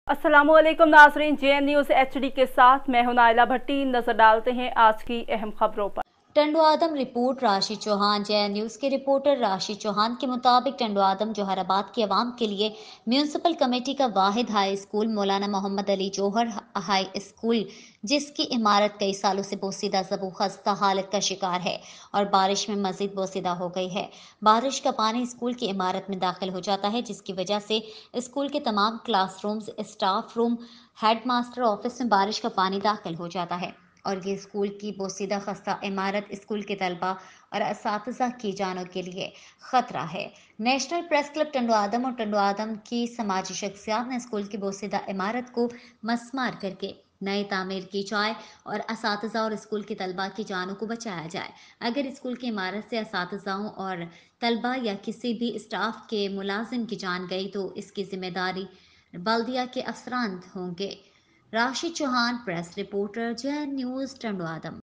अस्सलाम वालेकुम नाजरीन, JN न्यूज़ HD के साथ मैं हूं नाइला भट्टी। नजर डालते हैं आज की अहम खबरों पर। टंडवादम रिपोर्ट राशि चौहान। JN न्यूज के रिपोर्टर राशि चौहान के मुताबिक टंडवादम जोहराबाद के अवाम के लिए म्यूनसिपल कमेटी का वाहिद हाई स्कूल मौलाना मोहम्मद अली जौहर हाई स्कूल, जिसकी इमारत कई सालों से बोसीदा ज़बू खस्ता हालत का शिकार है और बारिश में मजीद बोसीदा हो गई है। बारिश का पानी स्कूल की इमारत में दाखिल हो जाता है, जिसकी वजह से स्कूल के तमाम classrooms, staff room, head master office में बारिश का पानी दाखिल हो जाता है और ये स्कूल की बोसीदा खस्ता इमारत स्कूल के तलबा और असातिज़ा की जानों के लिए ख़तरा है। नेशनल प्रेस क्लब टंडवादम और टंडवादम की समाजी शख्सियात ने स्कूल की बोसीदा इमारत को मसमार करके नई तामीर की जाए और असातिज़ा और स्कूल के तलबा की जानों को बचाया जाए। अगर स्कूल की इमारत से असातिज़ाओं और तलबा या किसी भी स्टाफ के मुलाजिम की जान गई तो इसकी जिम्मेदारी बल्दिया के अफसरान होंगे। Rashi Chauhan, press reporter, JN news, टंडवादम।